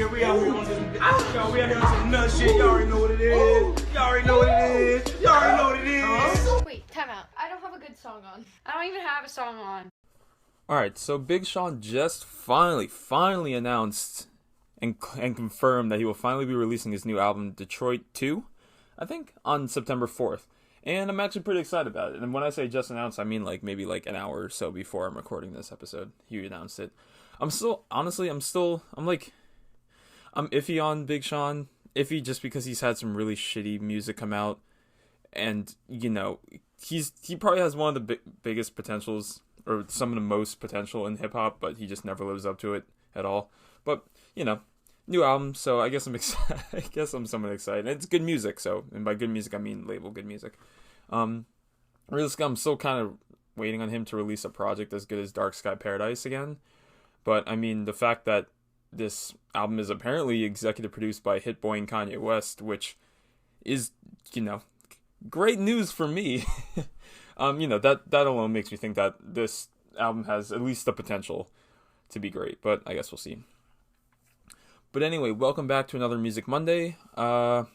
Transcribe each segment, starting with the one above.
here. We out here on this. Y'all, we out here on some nut shit. Y'all already know what it is. Y'all already know what it is. Y'all already know what it is. Wait, time out. I don't have a good song on. I don't even have a song on. Alright, so Big Sean just finally announced and confirmed that he will finally be releasing his new album, Detroit 2, I think, on September 4th. And I'm actually pretty excited about it. And when I say just announced, I mean maybe an hour or so before I'm recording this episode. He announced it. I'm iffy on Big Sean. Iffy just because he's had some really shitty music come out. And, you know, he probably has one of the biggest potentials, or some of the most potential in hip-hop, but he just never lives up to it at all. But, you know, new album, so I guess I'm excited. I guess I'm somewhat excited. It's good music, so, and by good music, I mean label good music. Realistically, I'm still kind of waiting on him to release a project as good as Dark Sky Paradise again. But, I mean, the fact that this album is apparently executive produced by Hit Boy and Kanye West, which is, you know, great news for me. You know, that alone makes me think that this album has at least the potential to be great, but I guess we'll see. But anyway, welcome back to another Music Monday. Not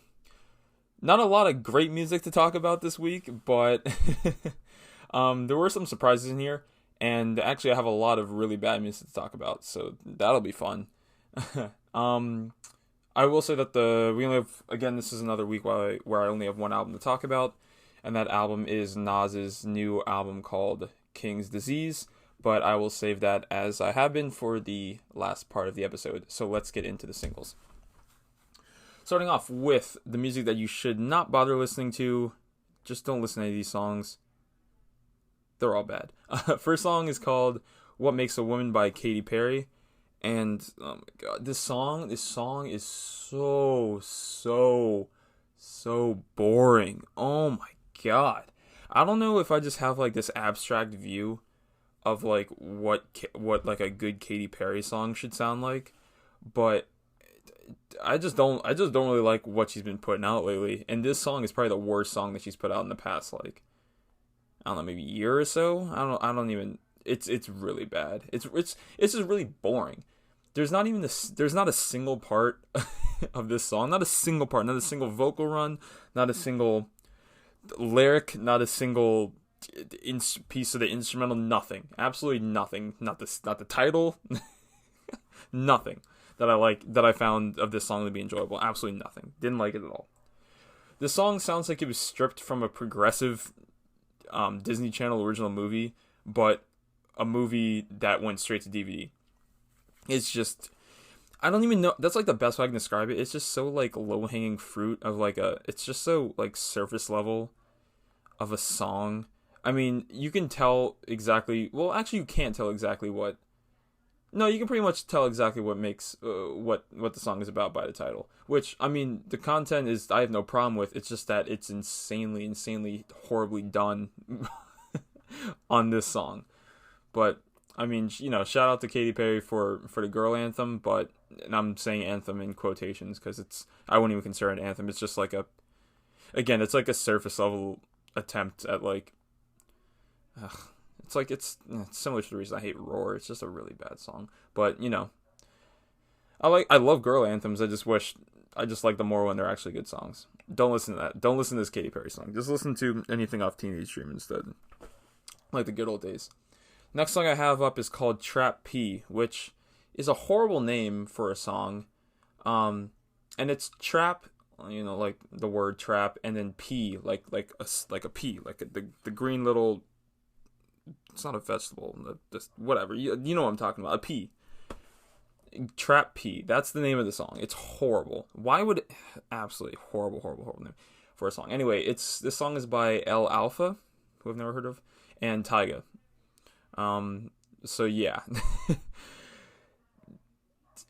a lot of great music to talk about this week, but there were some surprises in here, and actually I have a lot of really bad music to talk about, so that'll be fun. I will say that we only have, again, this is another week where I only have one album to talk about, and that album is Nas's new album called King's Disease, but I will save that, as I have been, for the last part of the episode. So let's get into the singles. Starting off with the music that you should not bother listening to. Just don't listen to any of these songs. They're all bad. First song is called What Makes a Woman by Katy Perry. And, oh my god, this song is so boring. Oh my god. I don't know if I just have this abstract view of what a good Katy Perry song should sound like, but I just don't really like what she's been putting out lately. And this song is probably the worst song that she's put out in the past I don't know, maybe a year or so. I don't even. It's really bad. It's just really boring. There's not a single part of this song. Not a single part. Not a single vocal run. Not a single lyric. Not a single piece of the instrumental. Nothing. Absolutely nothing. Not the title. Nothing that I found of this song to be enjoyable. Absolutely nothing. Didn't like it at all. This song sounds like it was stripped from a progressive Disney Channel original movie, but a movie that went straight to DVD. It's just, I don't even know, that's the best way I can describe it. It's just so low-hanging fruit of it's just so surface level of a song. I mean, you can tell exactly, well, actually you can't tell exactly what, no, you can pretty much tell exactly what makes, what the song is about by the title. Which, I mean, the content is, I have no problem with, it's just that it's insanely horribly done on this song. But, I mean, you know, shout out to Katy Perry for the girl anthem, and I'm saying anthem in quotations because I wouldn't even consider it an anthem. It's just it's a surface level attempt at it's similar to the reason I hate Roar. It's just a really bad song. But, you know, I love girl anthems. I just like them more when they're actually good songs. Don't listen to that. Don't listen to this Katy Perry song. Just listen to anything off Teenage Dream instead. Like the good old days. Next song I have up is called Trap P, which is a horrible name for a song. And it's trap, you know, like the word trap, and then P, like a pea, like the green little, it's not a vegetable, just whatever. You know what I'm talking about, a pea. Trap P, that's the name of the song. It's horrible. Why would absolutely horrible name for a song. Anyway, this song is by El Alfa, who I've never heard of, and Tyga. So yeah.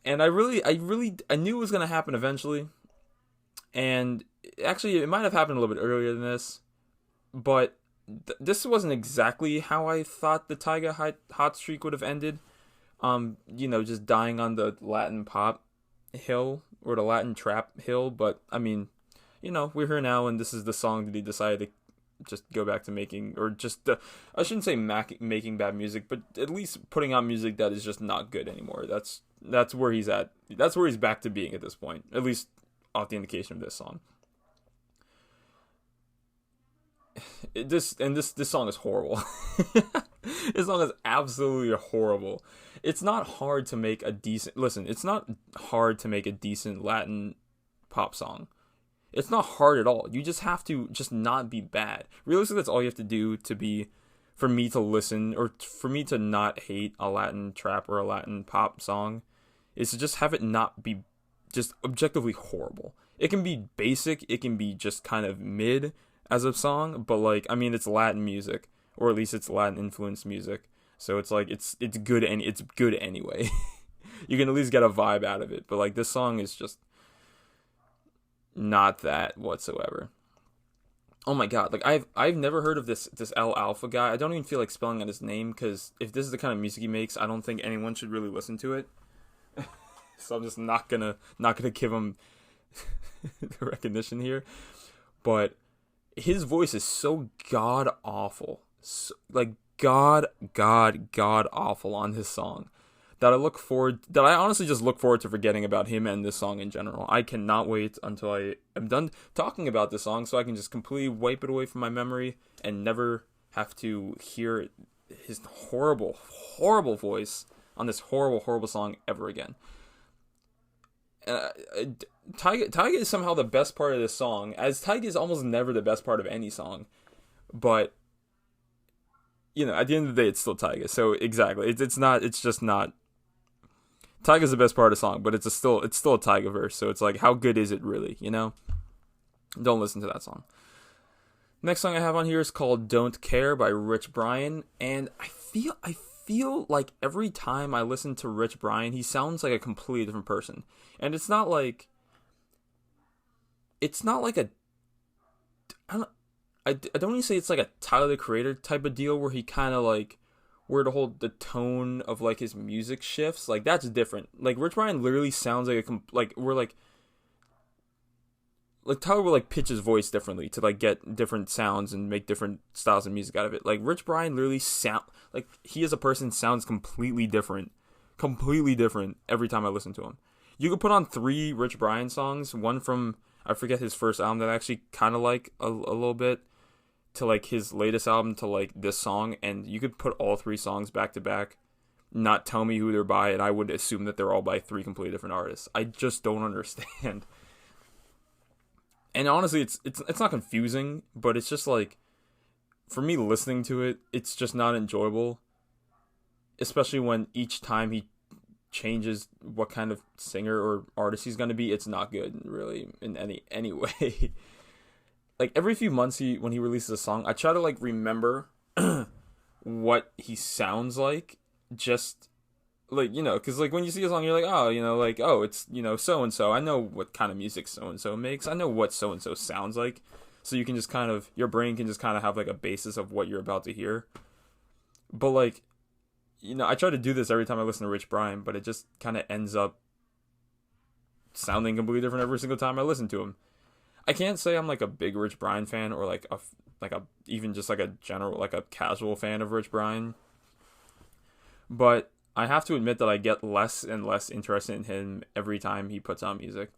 And I knew it was going to happen eventually. And actually, it might have happened a little bit earlier than this. But this wasn't exactly how I thought the Tyga hot streak would have ended. You know, just dying on the Latin pop hill, or the Latin trap hill. But, I mean, you know, we're here now, and this is the song that he decided to just go back to making, or just I shouldn't say making bad music, but at least putting out music that is just not good anymore. That's where he's at. That's where he's back to being at this point, at least off the indication of this song. This song is horrible. This song is absolutely horrible. It's not hard to make a decent It's not hard to make a decent Latin pop song. It's not hard at all. You just have to just not be bad. Realistically, that's all you have to do for me to listen, or for me to not hate a Latin trap or a Latin pop song, is to just have it not be just objectively horrible. It can be basic, it can be just kind of mid as a song, but like, I mean, it's Latin music, or at least it's Latin influenced music. So it's like, it's good, and it's good anyway. You can at least get a vibe out of it. But like, this song is just not that whatsoever. Oh my god, like I've never heard of this El Alpha guy. I don't even feel like spelling out his name, because if this is the kind of music he makes, I don't think anyone should really listen to it. So I'm just not gonna give him the recognition here. But his voice is so god awful, so, like god awful on this song, that I honestly just look forward to forgetting about him and this song in general. I cannot wait until I am done talking about this song, so I can just completely wipe it away from my memory and never have to hear his horrible voice on this horrible song ever again. Taiga is somehow the best part of this song, as Taiga is almost never the best part of any song. But, you know, at the end of the day, it's still Taiga. So exactly, it's just not. Taiga's the best part of the song, but it's still a Taiga verse. So it's like, how good is it really? You know, don't listen to that song. Next song I have on here is called "Don't Care" by Rich Brian, and I feel like every time I listen to Rich Brian, he sounds like a completely different person. And it's not like a, I don't even say it's like a Tyler the Creator type of deal where he kind of like, where the tone of like his music shifts. Like, that's different. Like, Rich Brian literally sounds like Tyler will like pitch his voice differently to like get different sounds and make different styles of music out of it. Like, Rich Brian literally like, he as a person sounds completely different every time I listen to him. You could put on 3 Rich Brian songs, one from, I forget his first album that I actually kind of like a little bit, to like his latest album, to like this song, and you could put all 3 songs back to back, not tell me who they're by, and I would assume that they're all by 3 completely different artists. I just don't understand. And honestly, it's not confusing, but it's just like, for me listening to it, it's just not enjoyable. Especially when each time he changes what kind of singer or artist he's going to be, it's not good, really, in any way. Like, every few months when he releases a song, I try to like remember what he sounds like, just like, you know, because like when you see a song, you're like, oh, you know, like, oh, it's, you know, so and so, I know what kind of music so and so makes, I know what so and so sounds like, so you can just kind of, your brain can just kind of have like a basis of what you're about to hear. But like, you know, I try to do this every time I listen to Rich Brian, but it just kind of ends up sounding completely different every single time I listen to him. I can't say I'm like a big Rich Brian fan, or like a even just like a general, like a casual fan of Rich Brian, but I have to admit that I get less and less interested in him every time he puts out music.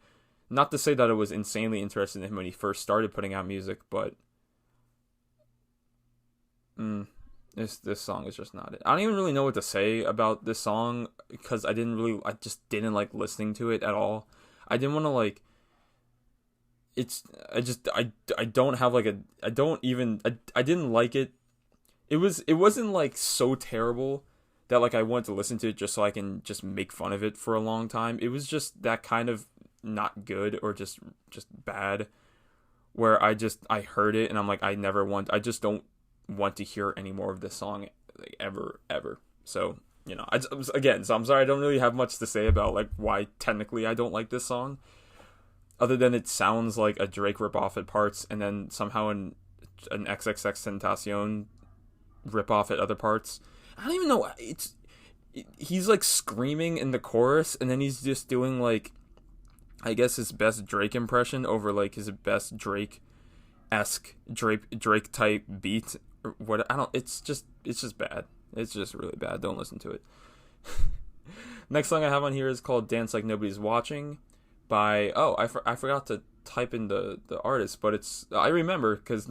Not to say that I was insanely interested in him when he first started putting out music, but this song is just not it. I don't even really know what to say about this song, because I just didn't like listening to it at all. I didn't want to like, I don't have like I didn't like it. It wasn't like so terrible that like I wanted to listen to it just so I can just make fun of it for a long time. It was just that kind of not good, or just bad, where I heard it and I'm like, I just don't want to hear any more of this song, like, ever. So, you know, so I'm sorry, I don't really have much to say about like why technically I don't like this song, other than it sounds like a Drake ripoff at parts, and then somehow an XXXTentacion ripoff at other parts. I don't even know. He's like screaming in the chorus, and then he's just doing like, I guess, his best Drake impression over like his best Drake esque Drake type beat or what. I don't. It's just bad. It's just really bad. Don't listen to it. Next song I have on here is called "Dance Like Nobody's Watching" by I forgot to type in the artist, but I remember because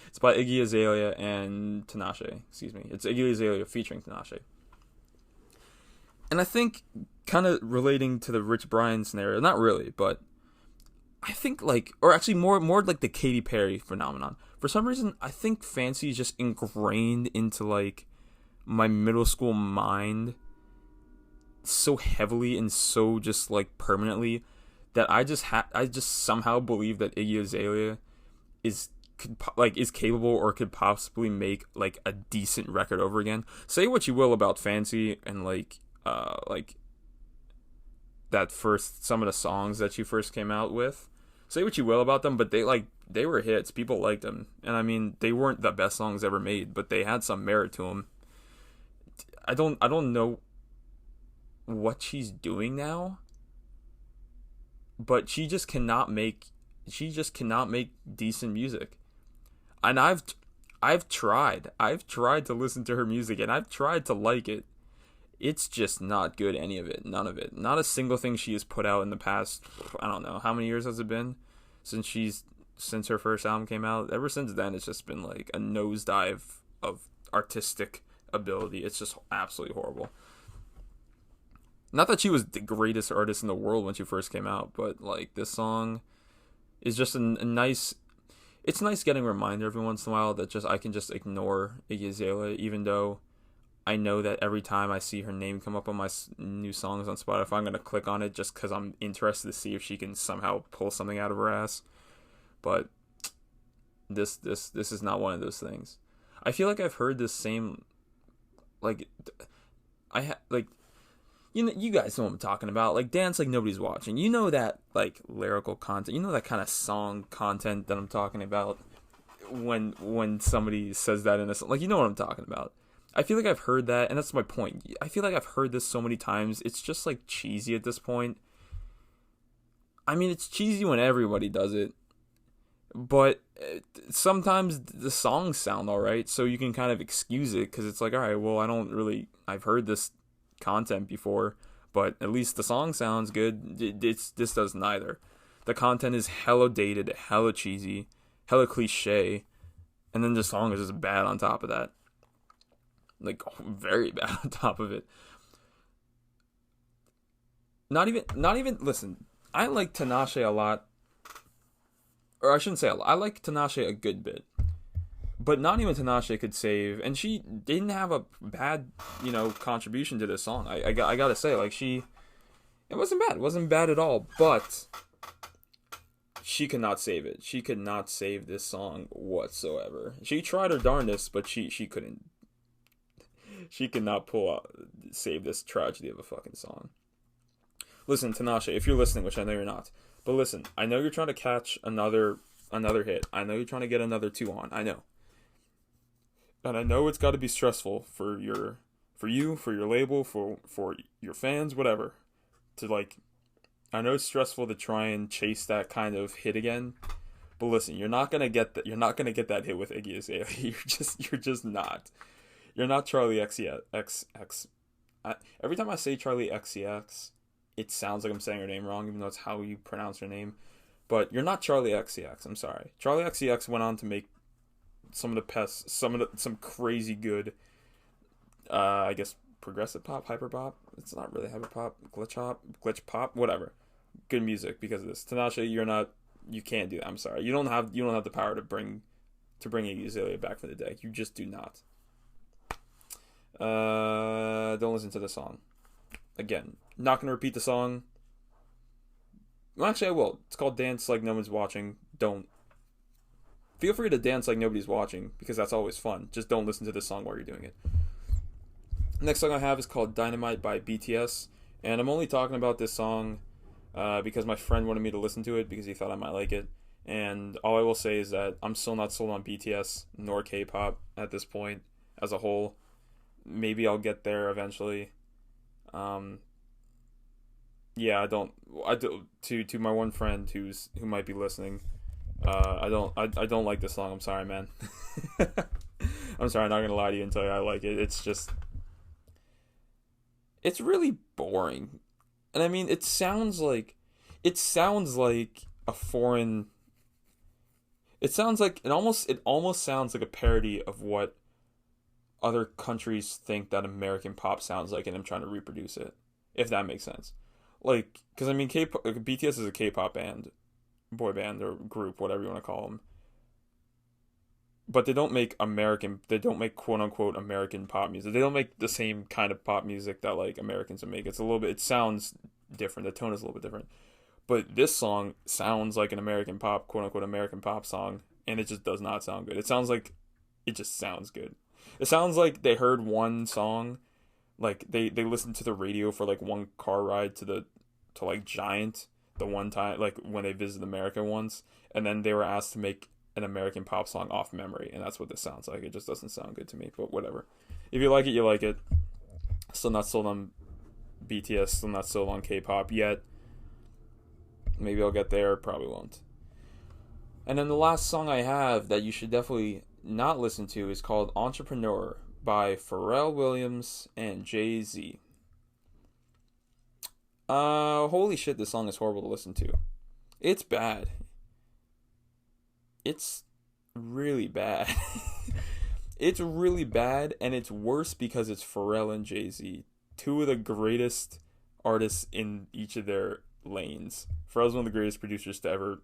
it's by Iggy Azalea and Tinashe. Excuse me, it's Iggy Azalea featuring Tinashe. And I think, kind of relating to the Rich Brian scenario, not really, but I think or actually more like the Katy Perry phenomenon. For some reason, I think Fancy is just ingrained into my middle school mind so heavily and so just permanently that I just somehow believe that Iggy Azalea is capable or could possibly make a decent record over again. Say what you will about Fancy and that first, some of the songs that you first came out with. Say what you will about them, but they were hits. People liked them, and I mean they weren't the best songs ever made, but they had some merit to them. I don't know what she's doing now, but she just cannot make decent music. And I've tried to listen to her music, and I've tried to like it. It's just not good, any of it, none of it. Not a single thing she has put out in the past, I don't know, how many years has it been since her first album came out? Ever since then, it's just been a nosedive of artistic ability. It's just absolutely horrible. Not that she was the greatest artist in the world when she first came out, but this song is just a nice. It's nice getting a reminder every once in a while that I can just ignore Iggy Azalea, even though I know that every time I see her name come up on my new songs on Spotify, I'm going to click on it just because I'm interested to see if she can somehow pull something out of her ass. But this is not one of those things. I feel like I've heard this same, you guys know what I'm talking about. Dance Like Nobody's Watching. You know that, lyrical content. You know that kind of song content that I'm talking about when somebody says that in a song. You know what I'm talking about. I feel like I've heard that, and that's my point. I feel like I've heard this so many times. It's just cheesy at this point. I mean, it's cheesy when everybody does it, but sometimes the songs sound alright, so you can kind of excuse it because it's alright, well, I've heard this content before, but at least the song sounds good. This does neither. The content is hella dated, hella cheesy, hella cliche, and then the song is just bad on top of that. Very bad on top of it. Not even, listen, I like Tinashe a lot. Or I shouldn't say a lot. I like Tinashe a good bit. But not even Tinashe could save, and she didn't have a bad, contribution to this song. I gotta say, it wasn't bad. It wasn't bad at all, but she could not save it. She could not save this song whatsoever. She tried her darndest, but she couldn't. She could not save this tragedy of a fucking song. Listen, Tinashe, if you're listening, which I know you're not, but listen, I know you're trying to catch another hit. I know you're trying to get another 2 on. I know. And I know it's got to be stressful for you, for your label, for your fans, whatever. I know it's stressful to try and chase that kind of hit again. But listen, you're not gonna get that. You're not gonna get that hit with Iggy Azalea. You're just not. You're not Charlie XCX. Every time I say Charlie XCX, it sounds like I'm saying her name wrong, even though it's how you pronounce her name. But you're not Charlie XCX. I'm sorry. Charlie XCX went on to make some crazy good, I guess, progressive pop, hyper pop. It's not really hyper pop, glitch pop, whatever. Good music because of this. Tinashe, you can't do that. I'm sorry. You don't have the power to bring Iggy Azalea back from the dead. You just do not. Don't listen to the song. Again, not gonna repeat the song. Well, actually, I will. It's called Dance Like No One's Watching. Don't. Feel free to dance like nobody's watching, because that's always fun. Just don't listen to this song while you're doing it. Next song I have is called Dynamite by BTS. And I'm only talking about this song because my friend wanted me to listen to it because he thought I might like it. And all I will say is that I'm still not sold on BTS nor K-pop at this point as a whole. Maybe I'll get there eventually. Yeah, I do. To my one friend who might be listening, I don't like this song. I'm sorry, man. I'm sorry, I'm not gonna lie to you and tell you I like it. It's really boring. And I mean, it sounds like a foreign. It sounds like it almost sounds like a parody of what other countries think that American pop sounds like, and I'm trying to reproduce it, if that makes sense. Like, because I mean, BTS is a K-pop band, boy band or group, whatever you want to call them. But they don't make quote unquote American pop music. They don't make the same kind of pop music that like Americans would make. It sounds different. The tone is a little bit different. But this song sounds like an American pop, quote unquote American pop song, and it just does not sound good. It just sounds good. It sounds like they heard one song, like they listened to the radio for like one car ride to like Giant the one time, like when they visited America once, and then they were asked to make an American pop song off memory, and that's what this sounds like. It just doesn't sound good to me, but whatever. If you like it, you like it. Still not sold on BTS, still not sold on K-pop yet. Maybe I'll get there, probably won't. And then the last song I have that you should definitely not listen to is called Entrepreneur by Pharrell Williams and Jay-Z. Holy shit, this song is horrible to listen to. It's bad. It's really bad. It's really bad, and it's worse because it's Pharrell and Jay-Z, two of the greatest artists in each of their lanes. Pharrell's one of the greatest producers to ever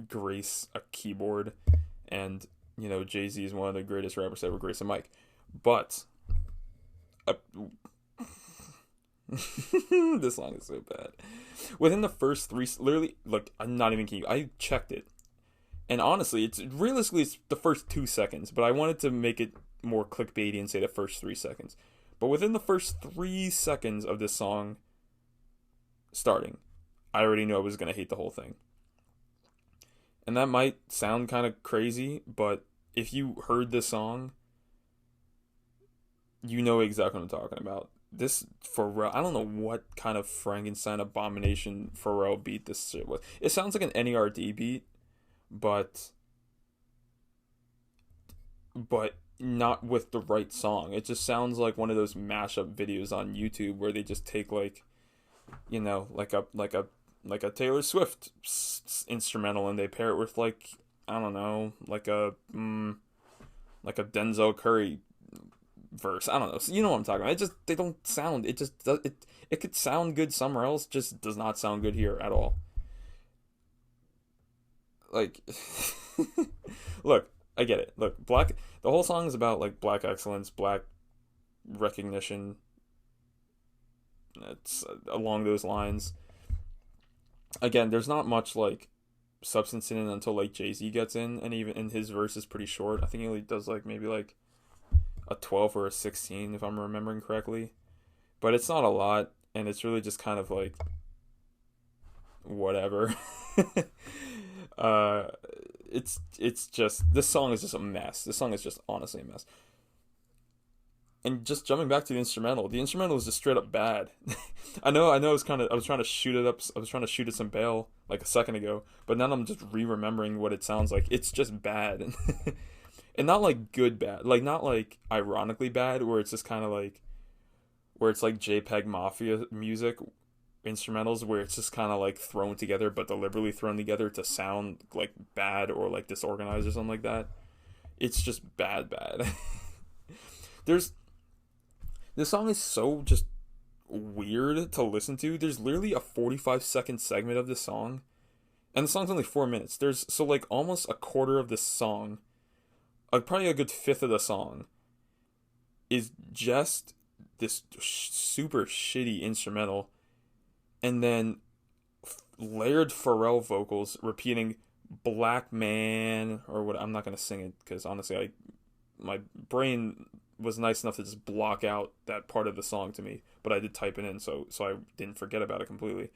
grace a keyboard, and you know, Jay-Z is one of the greatest rappers to ever grace a mic. But this song is so bad. Within the first three, literally, look, I'm not even kidding you. I checked it. And honestly, it's the first 2 seconds, but I wanted to make it more clickbaity and say the first 3 seconds. But within the first 3 seconds of this song starting, I already knew I was going to hate the whole thing. And that might sound kind of crazy, but if you heard this song, you know exactly what I'm talking about. This Pharrell, I don't know what kind of Frankenstein abomination Pharrell beat this shit with. It sounds like an NERD beat, but not with the right song. It just sounds like one of those mashup videos on YouTube where they just take like, you know, like a Taylor Swift instrumental and they pair it with like, I don't know, like a Denzel Curry verse. I don't know. So you know what I'm talking about. They don't sound. It just does. It could sound good somewhere else. Just does not sound good here at all. Like, look, I get it. Look, the whole song is about like black excellence, black recognition. It's along those lines. Again, there's not much like substance in it until like Jay-Z gets in, and even in his verse is pretty short. I think he only does like maybe like a 12 or a 16 if I'm remembering correctly. But it's not a lot, and it's really just kind of like whatever. It's just, this song is just a mess. This song is just honestly a mess. And just jumping back to the instrumental is just straight up bad. I know I was trying to shoot it up. I was trying to shoot it some bail like a second ago, but now I'm just remembering what it sounds like. It's just bad. And not like good bad, like not like ironically bad, where it's just kind of like, where it's like JPEG Mafia music instrumentals, where it's just kind of like thrown together, but deliberately thrown together to sound like bad or like disorganized or something like that. It's just bad. This song is so just weird to listen to. There's literally a 45-second segment of this song, and the song's only 4 minutes. So like almost a quarter of this song, like probably a good fifth of the song, is just this super shitty instrumental, and then layered Pharrell vocals repeating "Black Man" or what. I'm not gonna sing it because honestly, my brain was nice enough to just block out that part of the song to me, but I did type it in, so I didn't forget about it completely.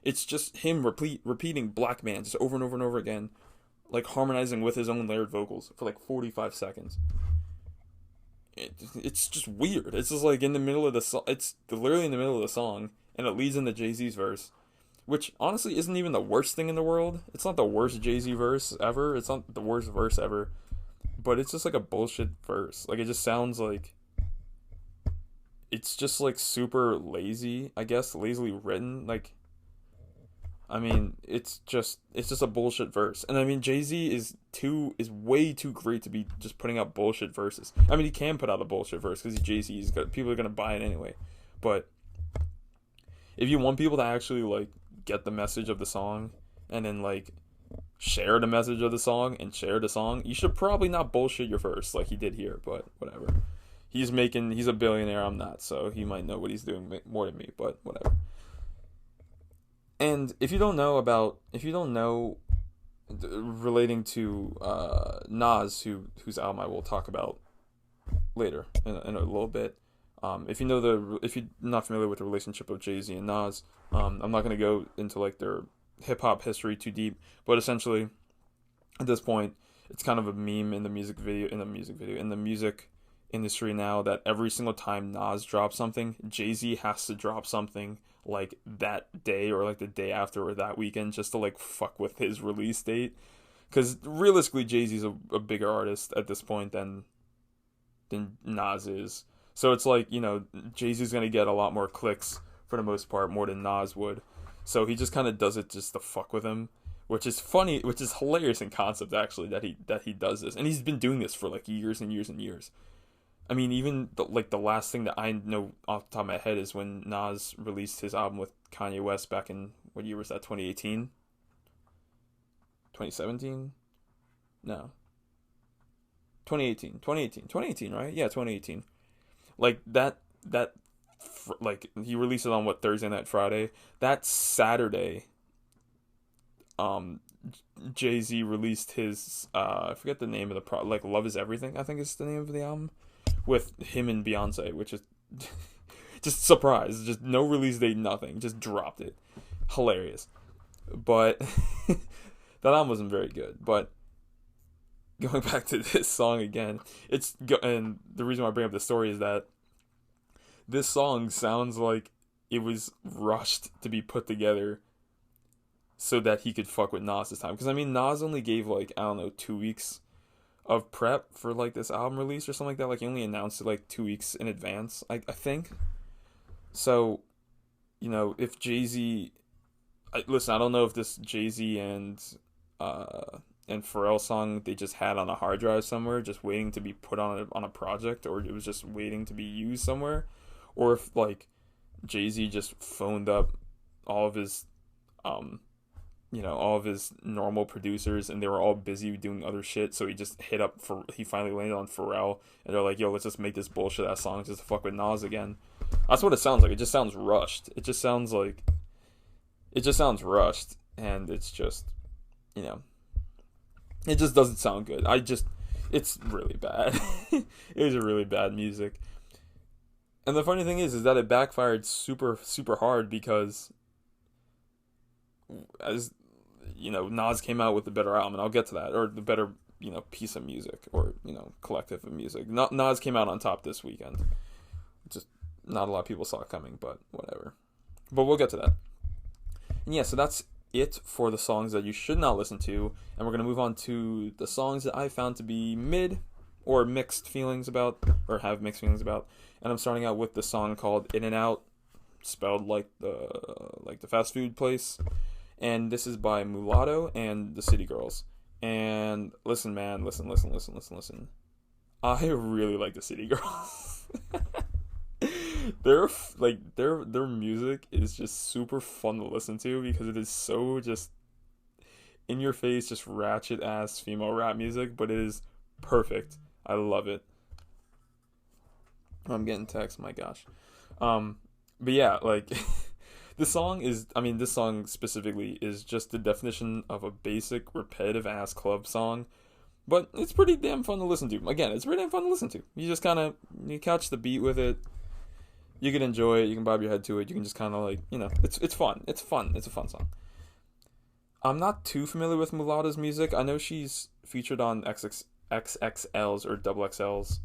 It's just him repeating "Black Man" just over and over and over again, like harmonizing with his own layered vocals for like 45 seconds. It's just weird. It's just like in the middle of the song. It's literally in the middle of the song, and it leads into Jay-Z's verse, which honestly isn't even the worst thing in the world. It's not the worst Jay-Z verse ever. It's not the worst verse ever. But it's just like a bullshit verse. Like, it just sounds like it's just like super lazy, I guess, lazily written. Like, I mean, it's just a bullshit verse. And I mean, Jay-Z is way too great to be just putting out bullshit verses. I mean, he can put out a bullshit verse because he's Jay-Z. People are gonna buy it anyway. But if you want people to actually like get the message of the song and then like share the message of the song and share the song, you should probably not bullshit your verse like he did here. But whatever. He's a billionaire, I'm not, so he might know what he's doing more than me, but whatever. And if you don't know relating to Nas, whose album I will talk about later in a little bit, if you're not familiar with the relationship of Jay-Z and Nas, I'm not going to go into like their hip-hop history too deep, but essentially at this point it's kind of a meme in the music industry now that every single time Nas drops something, Jay-Z has to drop something like that day or like the day after or that weekend just to like fuck with his release date, because realistically Jay-Z's a bigger artist at this point than Nas is. So it's like, you know, Jay-Z's gonna get a lot more clicks for the most part, more than Nas would, so he just kind of does it just to fuck with him, which is funny, which is hilarious in concept actually, that he does this, and he's been doing this for like years and years and years. I mean, even the last thing that I know off the top of my head is when Nas released his album with Kanye West back in, what year was that, 2018? 2017? No. 2018, right? Yeah, 2018. Like, like, he released it on, what, Thursday night, Friday? That Saturday, Jay-Z released his, I forget the name of the like, Love Is Everything, I think is the name of the album, with him and Beyonce, which is just surprise, just no release date, nothing, just dropped it. Hilarious. But that album wasn't very good. But going back to this song again, and the reason why I bring up the story is that this song sounds like it was rushed to be put together so that he could fuck with Nas this time. Because I mean, Nas only gave like, I don't know, 2 weeks of prep for like this album release or something like that. Like, he only announced it like 2 weeks in advance, I think. So, you know, if Jay-Z, listen, I don't know if this Jay-Z and Pharrell song they just had on a hard drive somewhere, just waiting to be put on a project, or it was just waiting to be used somewhere, or if like Jay-Z just phoned up all of his all of his normal producers and they were all busy doing other shit, so he finally landed on Pharrell, and they're like, yo, let's just make this bullshit ass song just to fuck with Nas again. That's what it sounds like. It just sounds rushed. It just sounds rushed, and it's just, you know, it just doesn't sound good. It's really bad. It was really bad music. And the funny thing is that it backfired super, super hard, because as you know, Nas came out with the better album, and I'll get to that, or the better, you know, piece of music, or, you know, collective of music. Nas came out on top this weekend. Just not a lot of people saw it coming, but whatever. But we'll get to that. And yeah, so that's it for the songs that you should not listen to, and we're going to move on to the songs that I found to be mid or mixed feelings about, or have mixed feelings about. And I'm starting out with the song called In and Out, spelled like the fast food place. And this is by Mulatto and the City Girls. And listen, man, listen. I really like the City Girls. Their music is just super fun to listen to, because it is so just in your face, just ratchet ass female rap music, but it is perfect. I love it. I'm getting texts, my gosh. But yeah, like this song specifically is just the definition of a basic repetitive ass club song, but it's pretty damn fun to listen to. Again, it's pretty damn fun to listen to. You just kind of, you catch the beat with it. You can enjoy it. You can bob your head to it. You can just kind of like, you know, it's fun. It's fun. It's a fun song. I'm not too familiar with Mulatto's music. I know she's featured on XXL's or XXL's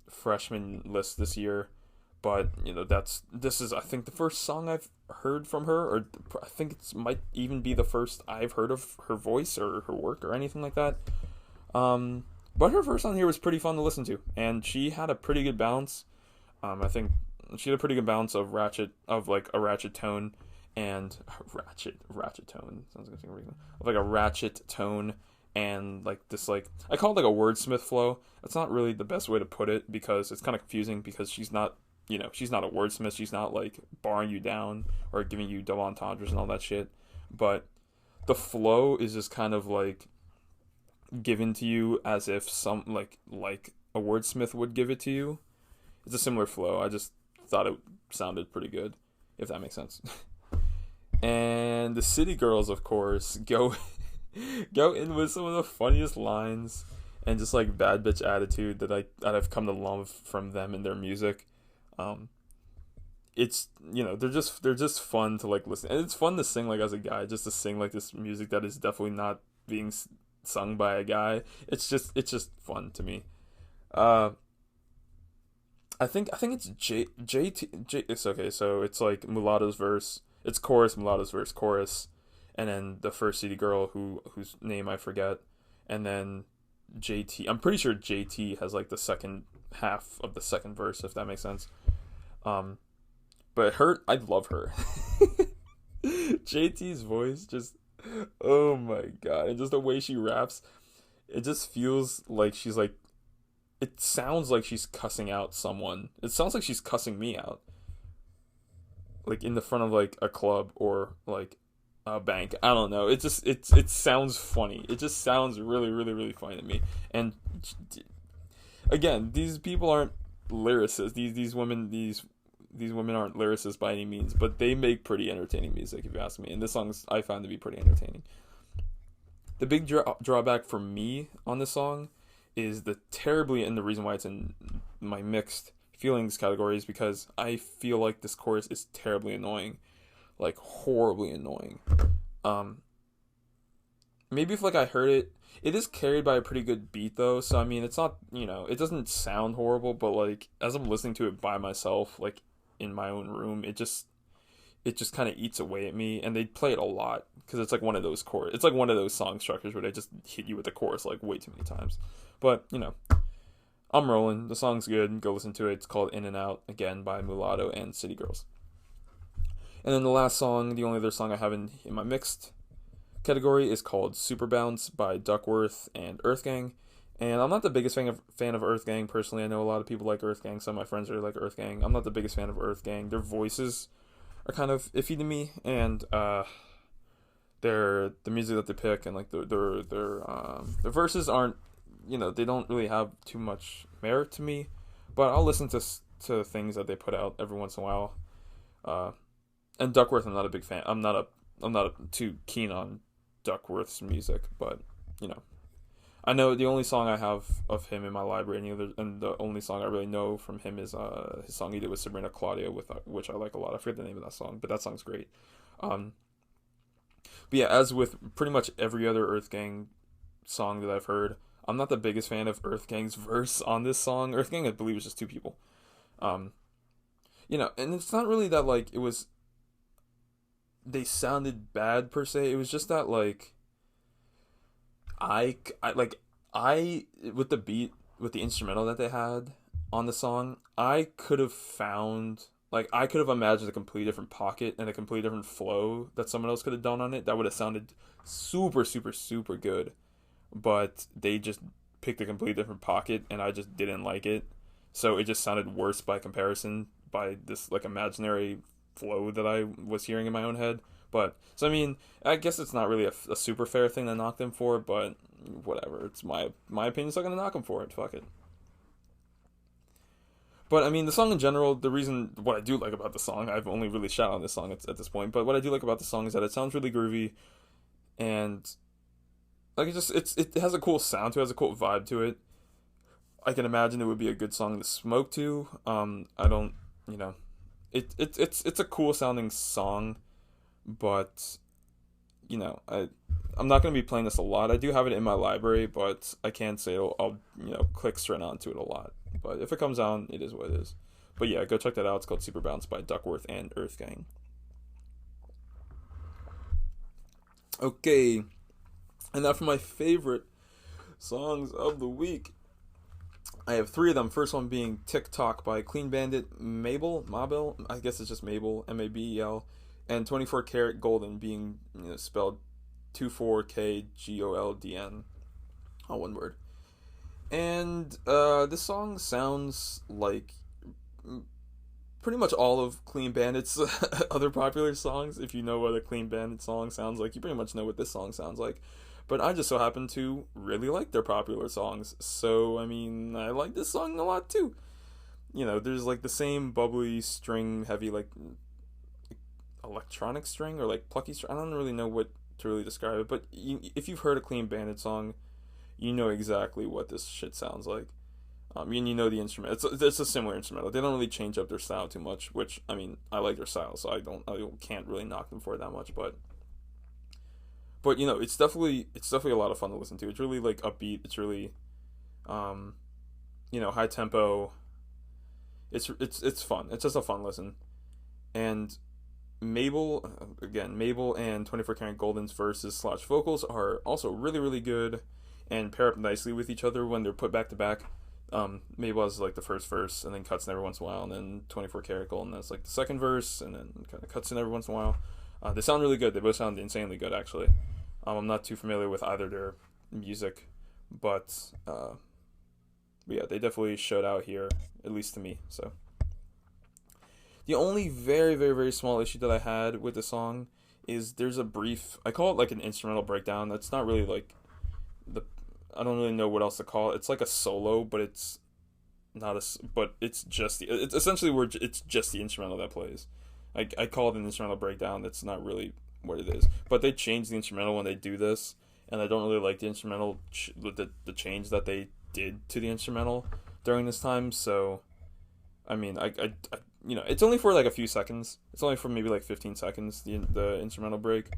freshman list this year, But this is I think the first song I've heard from her, or I think it might even be the first I've heard of her voice or her work or anything like that. But her verse on here was pretty fun to listen to, and she had a pretty good balance. I think she had a pretty good balance of a ratchet tone and ratchet tone sounds like like a ratchet tone and like this like I call it like a wordsmith flow. That's not really the best way to put it because it's kind of confusing because she's not she's not a wordsmith. She's not like barring you down or giving you double entendres and all that shit. But the flow is just kind of like given to you as if some like a wordsmith would give it to you. It's a similar flow. I just thought it sounded pretty good, if that makes sense. And the City Girls, of course, go in with some of the funniest lines and just like bad bitch attitude that I've come to love from them and their music. It's they're just fun to like listen, and it's fun to sing like as a guy, just to sing like this music that is definitely not being sung by a guy. It's just fun to me. I think it's JT. It's okay. So it's like Mulatto's verse. It's chorus, Mulatto's verse, chorus, and then the first City Girl whose name I forget, and then JT. I'm pretty sure JT has like the second half of the second verse, if that makes sense. But I love her. JT's voice just, oh my god, and just the way she raps, it just feels like she's like, it sounds like she's cussing out someone. It sounds like she's cussing me out. Like in the front of like a club or like a bank. I don't know. It sounds funny. It just sounds really, really, really funny to me. And again, these people aren't lyricists. These women aren't lyricists by any means, but they make pretty entertaining music, if you ask me. And this song I found to be pretty entertaining. The big drawback for me on this song is and the reason why it's in my mixed feelings category is because I feel like this chorus is terribly annoying, like horribly annoying. Maybe if like I heard it is carried by a pretty good beat though, so I mean it's not, it doesn't sound horrible, but like as I'm listening to it by myself, like in my own room, it just kind of eats away at me. And they play it a lot because it's like one of those it's like one of those song structures where they just hit you with the chorus like way too many times. But I'm rolling. The song's good. Go listen to it. It's called In and Out, again by Mulatto and City Girls. And then the last song, the only other song I have in my mixed category, is called Super Bounce by Duckworth and Earth Gang. And I'm not the biggest fan of Earth Gang personally. I know a lot of people like Earth Gang. Some of my friends really like Earth Gang. I'm not the biggest fan of Earth Gang. Their voices are kind of iffy to me, and the music that they pick and like their verses aren't, they don't really have too much merit to me. But I'll listen to things that they put out every once in a while. And Duckworth, I'm not a big fan. I'm not too keen on Duckworth's music, but I know the only song I have of him in my library, and the only song I really know from him is his song he did with Sabrina Claudio, which I like a lot. I forget the name of that song, but that song's great. But yeah, as with pretty much every other Earth Gang song that I've heard, I'm not the biggest fan of Earth Gang's verse on this song. Earth Gang, I believe, is just two people. And it's not really that like they sounded bad per se. It was just that like I with the beat, with the instrumental that they had on the song, I could have imagined a completely different pocket and a completely different flow that someone else could have done on it that would have sounded super, super, super good. But they just picked a completely different pocket, and I just didn't like it. So it just sounded worse by comparison, by this like imaginary flow that I was hearing in my own head. But so I mean, I guess it's not really a super fair thing to knock them for, but whatever. It's my opinion, so I'm gonna knock them for it. Fuck it. But I mean, the song in general, what I do like about the song, I've only really shot on this song at this point, but what I do like about the song is that it sounds really groovy, and like it has a cool sound to it, has a cool vibe to it. I can imagine it would be a good song to smoke to. I don't, it's a cool sounding song, but I'm not going to be playing this a lot. I do have it in my library, but I can't say I'll click straight onto it a lot. But if it comes on, it is what it is. But yeah, go check that out. It's called Super Bounce by Duckworth and Earth Gang. Okay, and now for my favorite songs of the week. I have 3 of them. First one being TikTok by Clean Bandit, Mabel, I guess it's just Mabel, Mabel, and 24 Karat Golden being spelled 24KGOLDN, all one word. And this song sounds like pretty much all of Clean Bandit's other popular songs. If you know what a Clean Bandit song sounds like, you pretty much know what this song sounds like. But I just so happen to really like their popular songs. So, I mean, I like this song a lot too. There's like the same bubbly string, heavy, like electronic string or like plucky string. I don't really know what to really describe it. But if you've heard a Clean Bandit song, you know exactly what this shit sounds like. You know the instrument. It's a similar instrumental. They don't really change up their style too much, which, I mean, I like their style, so I can't really knock them for it that much, but it's definitely a lot of fun to listen to. It's really like upbeat. It's really, high tempo. It's fun. It's just a fun listen. And Mabel and 24 Karat Golden's verses / vocals are also really, really good and pair up nicely with each other when they're put back to back. Mabel has like the first verse and then cuts in every once in a while, and then 24 Karat Golden has like the second verse and then kind of cuts in every once in a while. They sound really good. They both sound insanely good, actually. I'm not too familiar with either their music, but yeah, they definitely showed out here, at least to me. So the only very, very, very small issue that I had with the song is there's a brief, I call it like an instrumental breakdown. That's not really like I don't really know what else to call it. It's like a solo, but it's not it's essentially it's just the instrumental that plays. I call it an instrumental breakdown. That's not really what it is. But they change the instrumental when they do this, and I don't really like the instrumental, the change that they did to the instrumental during this time. So, I mean, it's only for like a few seconds. It's only for maybe like 15 seconds, the instrumental break.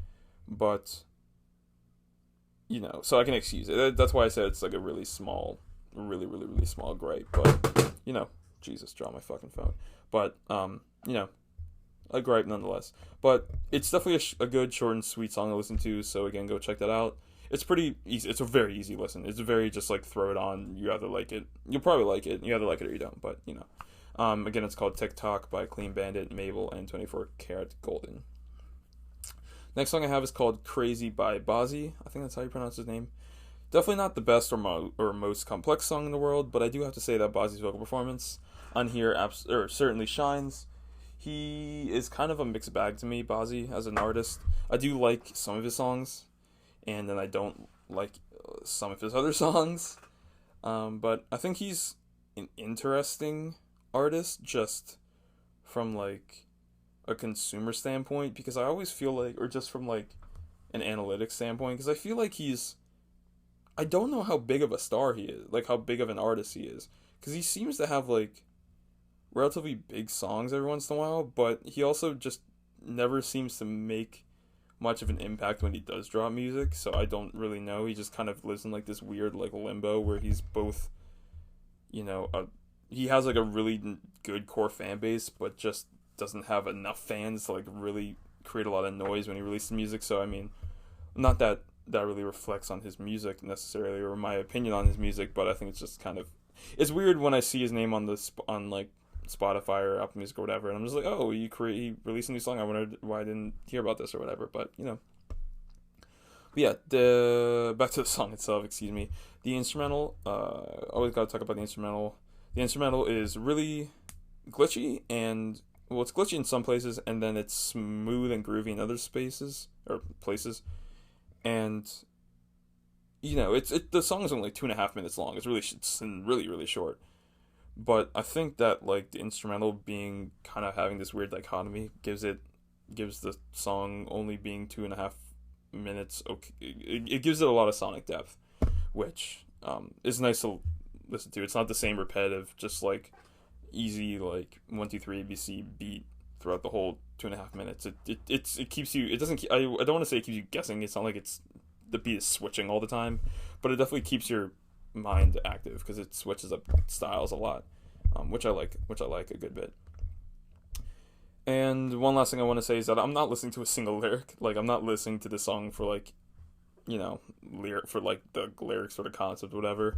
But, so I can excuse it. That's why I said it's like a really small, really, really, really small gripe. But, Jesus, draw my fucking phone. But, a gripe nonetheless. But it's definitely a good, short, and sweet song to listen to, so again, go check that out. It's pretty easy. It's a very easy listen. It's very just like throw it on. You either like it. You'll probably like it. You either like it or you don't, but again, it's called TikTok by Clean Bandit, Mabel, and 24 Karat Golden. Next song I have is called Crazy by Bozzy. I think that's how you pronounce his name. Definitely not the best or most complex song in the world, but I do have to say that Bozzy's vocal performance on here certainly shines. He is kind of a mixed bag to me, Bozzy, as an artist. I do like some of his songs, and then I don't like some of his other songs. But I think he's an interesting artist just from, like, a consumer standpoint, because I always feel like, or just from, like, an analytics standpoint, because I feel like I don't know how big of a star he is, like, how big of an artist he is, because he seems to have, like, relatively big songs every once in a while, but he also just never seems to make much of an impact when he does drop music, so I don't really know. He just kind of lives in like this weird like limbo where he's both, he has like a really good core fan base, but just doesn't have enough fans to like really create a lot of noise when he releases music. So I mean, not that really reflects on his music necessarily, or my opinion on his music, but I think it's just kind of, it's weird when I see his name on like Spotify or Apple Music or whatever, and I'm just like, oh, he released a new song, I wondered why I didn't hear about this or whatever, but yeah, back to the song itself, excuse me. The instrumental, always gotta talk about the instrumental. The instrumental is really glitchy, and well, it's glitchy in some places, and then it's smooth and groovy in other spaces or places, and the song is only like 2.5 minutes long. It's really, really short. But I think that like the instrumental being kind of having this weird dichotomy gives the song only being 2.5 minutes. Okay, it gives it a lot of sonic depth, which is nice to listen to. It's not the same repetitive, just like easy like 1 2 3 ABC beat throughout the whole 2.5 minutes. It keeps you. It doesn't. I don't want to say it keeps you guessing. It's not like the beat is switching all the time, but it definitely keeps your mind active because it switches up styles a lot, which I like a good bit. And one last thing I want to say is that I'm not listening to a single lyric. Like, I'm not listening to this song for, like, you know, for like the lyrics or the concept, whatever,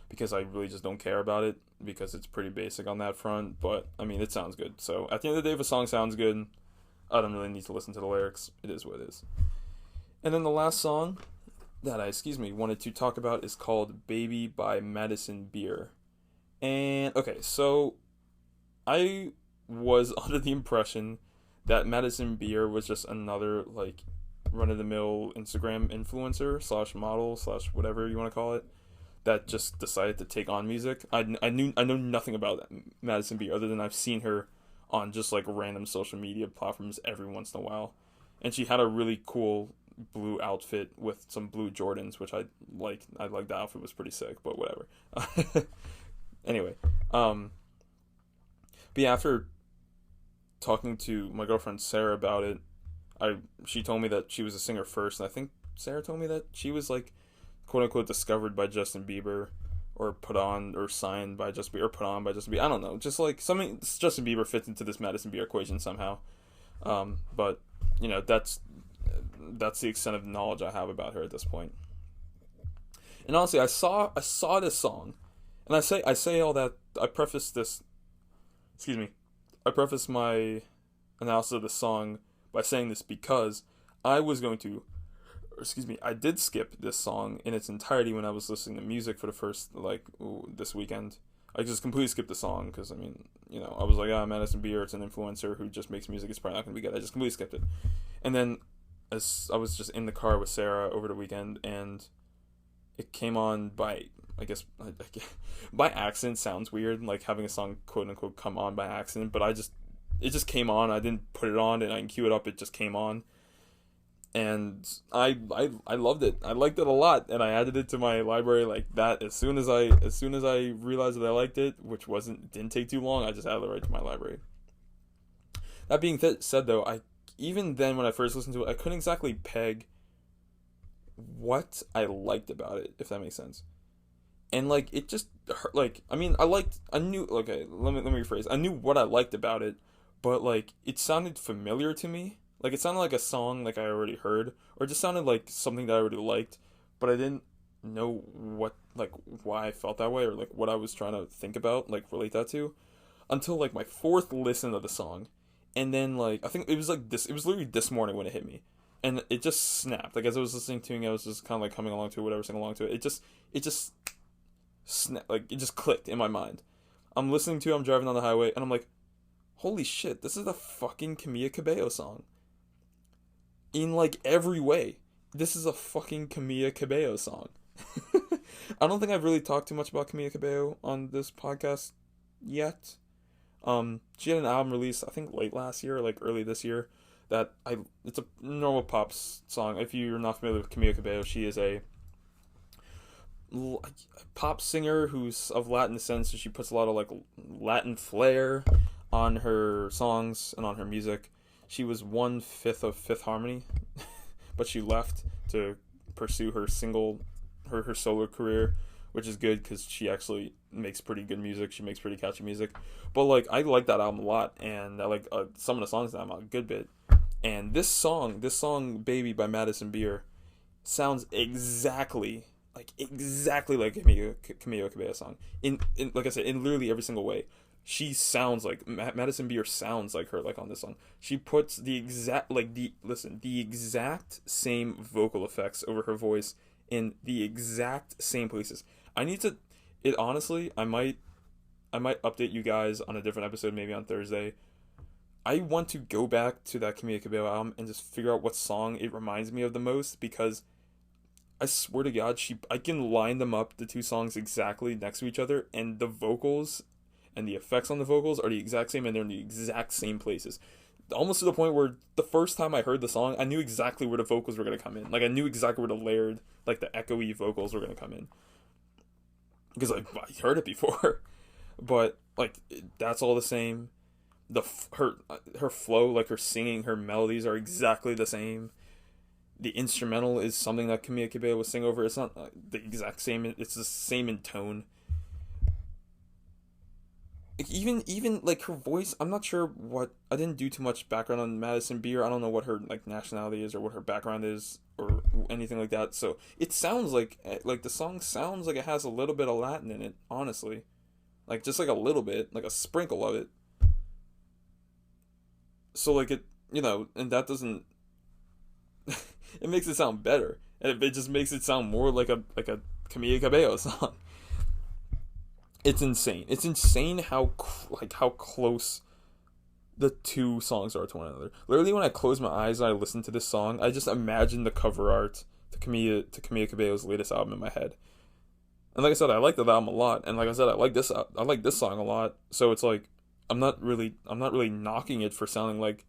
because I really just don't care about it, because it's pretty basic on that front. But I mean, it sounds good. So at the end of the day, if a song sounds good, I don't really need to listen to the lyrics. It is what it is. And then the last song that I wanted to talk about is called "Baby" by Madison Beer. And okay, so I was under the impression that Madison Beer was just another, like, run-of-the-mill Instagram influencer / model / whatever you want to call it, that just decided to take on music. I know nothing about Madison Beer other than I've seen her on just like random social media platforms every once in a while, and she had a really cool blue outfit with some blue Jordans, which I like. The outfit was pretty sick, but whatever. Anyway, but yeah, after talking to my girlfriend Sarah about it, she told me that she was a singer first, and I think Sarah told me that she was, like, quote unquote discovered by Justin Bieber, or put on or signed by Justin Bieber, or put on by Justin Bieber. I don't know, just like something. Justin Bieber fits into this Madison Beer equation somehow. But you know, that's the extent of knowledge I have about her at this point. And honestly, I saw this song, and I say all that. I preface my analysis of the song by saying this because I did skip this song in its entirety when I was listening to music for the first, this weekend. I just completely skipped the song because, I mean, you know, I was like, Madison Beer, it's an influencer who just makes music, it's probably not going to be good. I just completely skipped it. And then as I was just in the car with Sarah over the weekend, and it came on by accident. Sounds weird, like having a song quote unquote come on by accident, but it just came on. I didn't put it on and I can cue it up, it just came on. And I loved it. I liked it a lot, and I added it to my library like that as soon as I realized that I liked it, which didn't take too long. I just added it right to my library. That being said, though, even then when I first listened to it, I couldn't exactly peg what I liked about it, if that makes sense. And like it just hurt, let me rephrase. I knew what I liked about it, but like it sounded familiar to me. Like, it sounded like a song like I already heard, or it just sounded like something that I already liked, but I didn't know why I felt that way, or like what I was trying to think about, like relate that to, until like my fourth listen of the song. And then like I think it was literally this morning when it hit me, and it just snapped. Like as I was listening to it, I was just kind of like humming along to it, whatever, singing along to it. It just snapped, like it just clicked in my mind. I'm listening to it, I'm driving on the highway, and I'm like, holy shit, this is the fucking Camila Cabello song. In like every way, this is a fucking Camila Cabello song. I don't think I've really talked too much about Camila Cabello on this podcast yet. She had an album release, I think late last year, or like early this year, it's a normal pop song. If you're not familiar with Camila Cabello, she is a pop singer who's of Latin descent, so she puts a lot of like Latin flair on her songs and on her music. She was 1/5 of Fifth Harmony, but she left to pursue her solo career, which is good because she actually makes pretty good music. She makes pretty catchy music. But like I like that album a lot, and I like some of the songs that I'm a good bit. And this song, "Baby" by Madison Beer, sounds exactly like Camila Cabello song. In like I said, in literally every single way. She sounds like Madison Beer sounds like her, like on this song. She puts the exact same vocal effects over her voice in the exact same places. I might update you guys on a different episode, maybe on Thursday. I want to go back to that Camila Cabello album and just figure out what song it reminds me of the most, because I swear to God, I can line them up, the two songs exactly next to each other, and the vocals and the effects on the vocals are the exact same, and they're in the exact same places. Almost to the point where the first time I heard the song, I knew exactly where the vocals were going to come in. Like, I knew exactly where the layered, like the echoey vocals were going to come in. Because I heard it before. But, like, that's all the same. Her flow, like her singing, her melodies are exactly the same. The instrumental is something that Camila Cabello will sing over. It's not the exact same, it's the same in tone. even like her voice, I'm not sure what, I didn't do too much background on Madison Beer. I don't know what her like nationality is or what her background is or anything like that. So it sounds like the song sounds like it has a little bit of Latin in it, honestly. Like just like a little bit, like a sprinkle of it. So like it, and that doesn't it makes it sound better. And it just makes it sound more like a Camila Cabello song. It's insane. It's insane how close the two songs are to one another. Literally, when I close my eyes and I listen to this song, I just imagine the cover art to Camila Cabello's latest album in my head. And like I said, I like that album a lot. And like I said, I like this song a lot. So it's like I'm not really knocking it for sounding like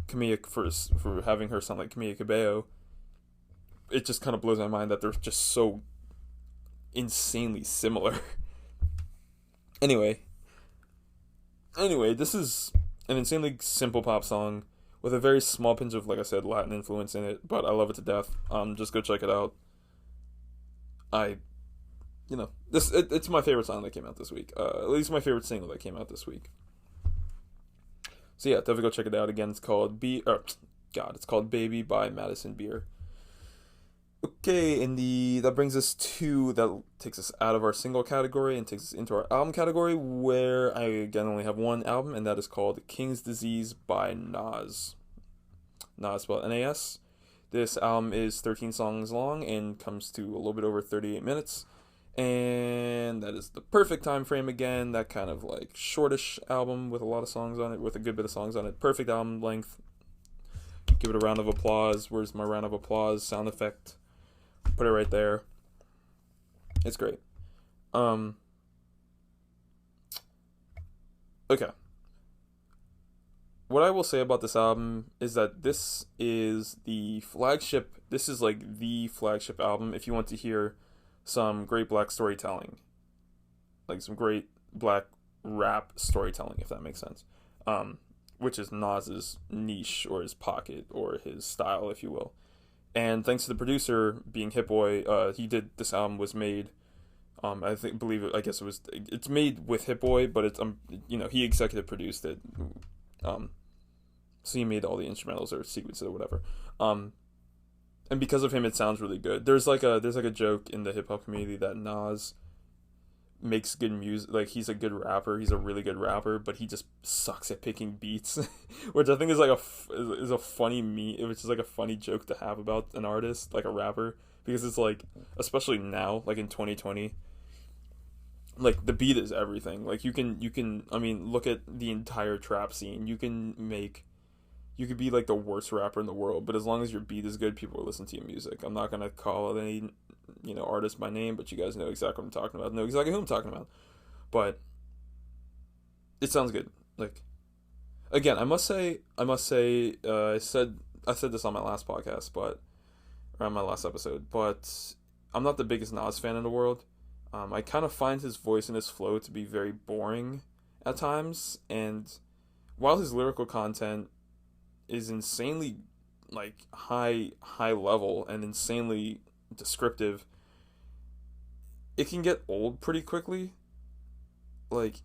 Camila, for having her sound like Camila Cabello. It just kind of blows my mind that they're just so insanely similar. Anyway, this is an insanely simple pop song with a very small pinch of, like I said, Latin influence in it, but I love it to death. Just go check it out. It's my favorite song that came out this week. At least my favorite single that came out this week. So yeah, definitely go check it out. Again, it's called it's called Baby by Madison Beer. Okay, that takes us out of our single category and takes us into our album category, where I again only have one album, and that is called King's Disease by Nas. Nas spelled N-A-S. This album is 13 songs long and comes to a little bit over 38 minutes. And that is the perfect time frame again, that kind of like shortish album with a lot of songs on it, with a good bit of songs on it. Perfect album length. Give it a round of applause. Where's my round of applause sound effect? Put it right there. It's great. Okay. What I will say about this album is that this is like the flagship album if you want to hear some great black storytelling. Like some great black rap storytelling, if that makes sense. Which is Nas's niche or his pocket or his style, if you will. And thanks to the producer being Hit Boy, this album was made, it's made with Hit Boy, but it's, he executive produced it. So he made all the instrumentals or sequences or whatever. And because of him, it sounds really good. There's like a joke in the hip hop community that Nas makes good music. Like, he's a good rapper. He's a really good rapper, but he just sucks at picking beats, which I think is like a funny which is like a funny joke to have about an artist, like a rapper, because it's like, especially now, like in 2020, like the beat is everything. Like you can I mean, look at the entire trap scene. You could be like the worst rapper in the world, but as long as your beat is good, people will listen to your music. I'm not gonna call out any artist by name, but you guys know exactly what I'm talking about. Know exactly who I'm talking about. But it sounds good. Like, again, I must say, I said this on my last podcast, but around my last episode, but I'm not the biggest Nas fan in the world. I kind of find his voice and his flow to be very boring at times, and while his lyrical content is insanely like high level and insanely descriptive, it can get old pretty quickly, like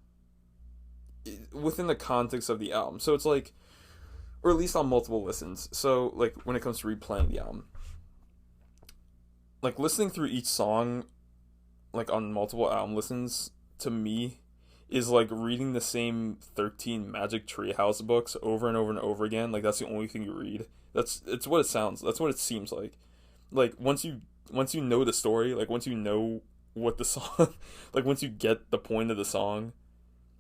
within the context of the album. So it's like, or at least on multiple listens. So like when it comes to replaying the album, like listening through each song, like on multiple album listens, to me is like reading the same 13 Magic Treehouse books over and over and over again. Like, that's the only thing you read. It's what it sounds. That's what it seems like. Like, once you know the story, like once you know what the song, like once you get the point of the song,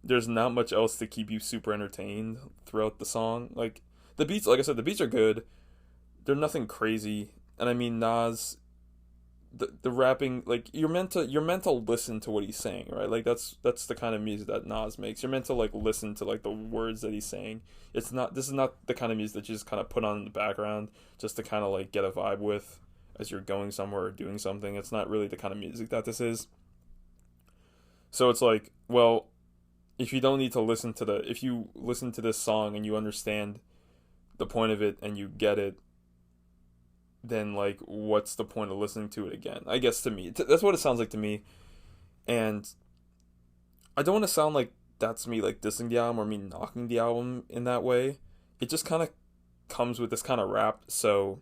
there's not much else to keep you super entertained throughout the song. Like, the beats, like I said, the beats are good. They're nothing crazy. And I mean, Nas, the rapping, like, you're meant to listen to what he's saying, right? Like, that's the kind of music that Nas makes. You're meant to like listen to like the words that he's saying. This is not the kind of music that you just kind of put on in the background just to kind of like get a vibe with as you're going somewhere or doing something. It's not really the kind of music that this is. So it's like, well, if you listen to this song and you understand the point of it and you get it, then like, what's the point of listening to it again? I guess to me, that's what it sounds like to me. And I don't want to sound like that's me like dissing the album or me knocking the album in that way. It just kind of comes with this kind of rap. So,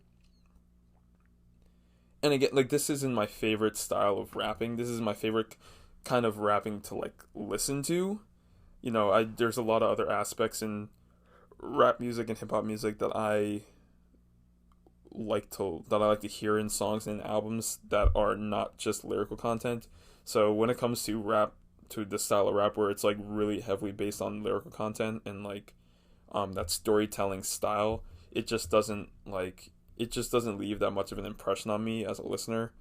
and again, like, this isn't my favorite style of rapping. This is my favorite kind of rapping to like listen to. You know, there's a lot of other aspects in rap music and hip hop music that I like to hear in songs and albums that are not just lyrical content. So when it comes to rap, to the style of rap where it's like really heavily based on lyrical content and like that storytelling style, it just doesn't leave that much of an impression on me as a listener.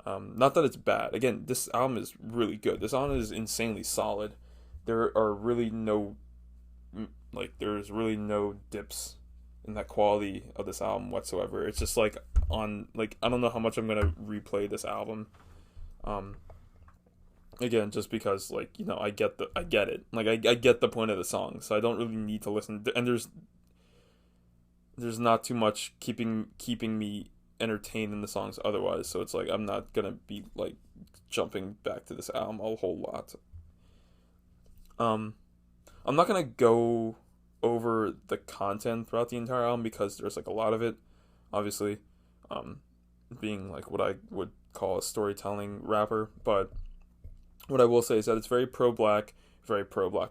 Not that it's bad. Again, this album is really good. This album is insanely solid. There's really no dips in that quality of this album whatsoever. It's just like I don't know how much I'm gonna replay this album. Again, just because like, you know, I get it. Like I get the point of the song, so I don't really need to listen. And there's not too much keeping me entertained in the songs otherwise. So it's like I'm not gonna be like jumping back to this album a whole lot. I'm not gonna go over the content throughout the entire album because there's like a lot of it, obviously, being like what I would call a storytelling rapper. But what I will say is that it's very pro-black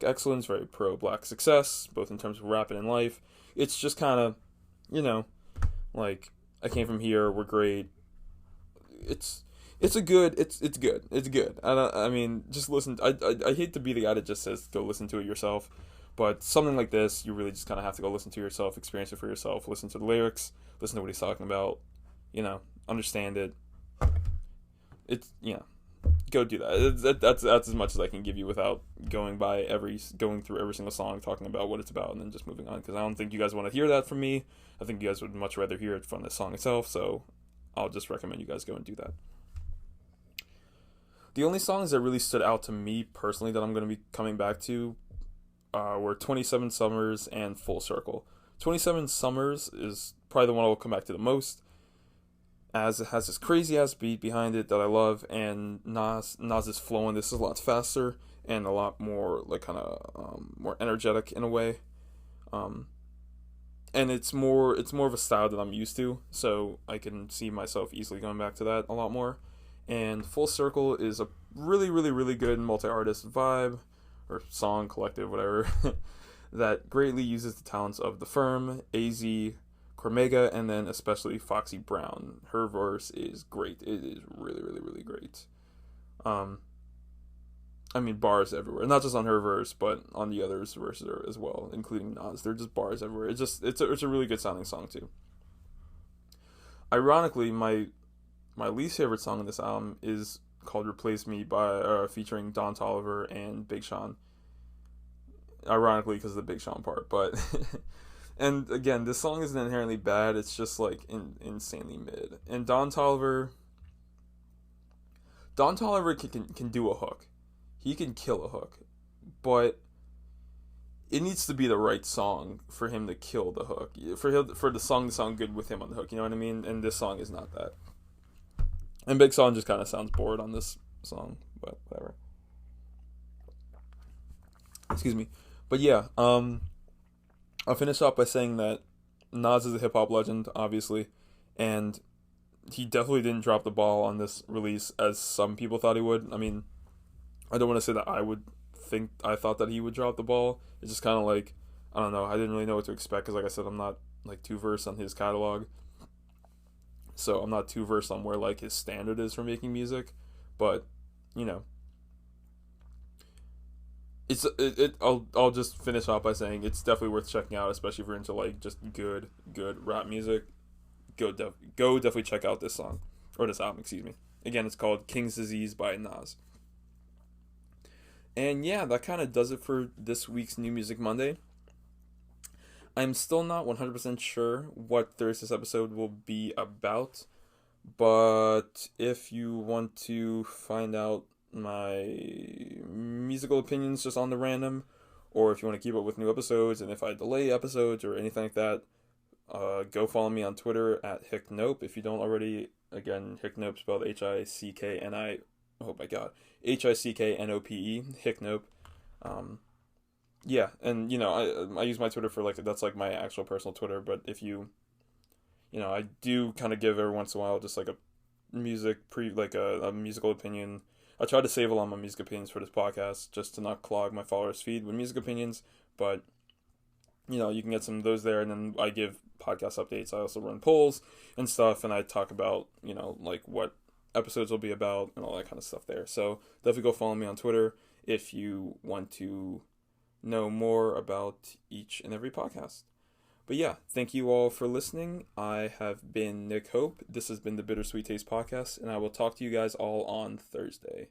excellence, very pro-black success, both in terms of rap and in life. It's just kind of, you know, like, I came from here, we're great. It's good. I mean, just listen. I hate to be the guy that just says go listen to it yourself, but something like this, you really just kind of have to go listen to yourself, experience it for yourself, listen to the lyrics, listen to what he's talking about, you know, understand it. It's, you know, go do that. That's as much as I can give you without going through every single song, talking about what it's about, and then just moving on, because I don't think you guys want to hear that from me. I think you guys would much rather hear it from the song itself, so I'll just recommend you guys go and do that. The only songs that really stood out to me personally that I'm going to be coming back to were 27 Summers and Full Circle. 27 Summers is probably the one I'll come back to the most, as it has this crazy ass beat behind it that I love, and Nas's flow in this is a lot faster and a lot more like kind of more energetic in a way. And it's more of a style that I'm used to, so I can see myself easily going back to that a lot more. And Full Circle is a really, really, really good multi-artist vibe, or song, collective, whatever, that greatly uses the talents of The Firm, AZ, Cormega, and then especially Foxy Brown. Her verse is great. It is really, really, really great. I mean, bars everywhere. Not just on her verse, but on the others' verses as well, including Nas. They're just bars everywhere. It's a really good sounding song too. Ironically, my least favorite song on this album is called "Replace Me" by featuring Don Toliver and Big Sean. Ironically, because of the Big Sean part, but and again, this song isn't inherently bad. It's just like insanely mid. And Don Toliver can do a hook. He can kill a hook, but it needs to be the right song for him to kill the hook. For the song to sound good with him on the hook. You know what I mean? And this song is not that. And Big Sean just kind of sounds bored on this song, but whatever. Excuse me. But yeah, I'll finish off by saying that Nas is a hip-hop legend, obviously, and he definitely didn't drop the ball on this release as some people thought he would. I mean, I don't want to say that I thought that he would drop the ball. It's just kind of like, I don't know, I didn't really know what to expect, because like I said, I'm not like too versed on his catalog. So I'm not too versed on where like his standard is for making music, but you know, I'll just finish off by saying it's definitely worth checking out, especially if you're into like just good rap music. Go definitely check out this song, or this album, excuse me. Again, it's called King's Disease by Nas. And yeah, that kind of does it for this week's New Music Monday. I'm still not 100% sure what Thursday's episode will be about, but if you want to find out my musical opinions just on the random, or if you want to keep up with new episodes, and if I delay episodes or anything like that, go follow me on Twitter at HickNope. If you don't already, again, HickNope spelled HICKNI, oh my god, HICKNOPE, HickNope. yeah, and I use my Twitter for like that's like my actual personal Twitter. But if I do kind of give every once in a while just like a a musical opinion. I try to save a lot of my music opinions for this podcast just to not clog my followers' feed with music opinions. But you can get some of those there, and then I give podcast updates. I also run polls and stuff, and I talk about like what episodes will be about and all that kind of stuff there. So definitely go follow me on Twitter if you want to know more about each and every podcast. But yeah, thank you all for listening. I have been Nick Hope. This has been the Bittersweet Taste Podcast, and I will talk to you guys all on Thursday.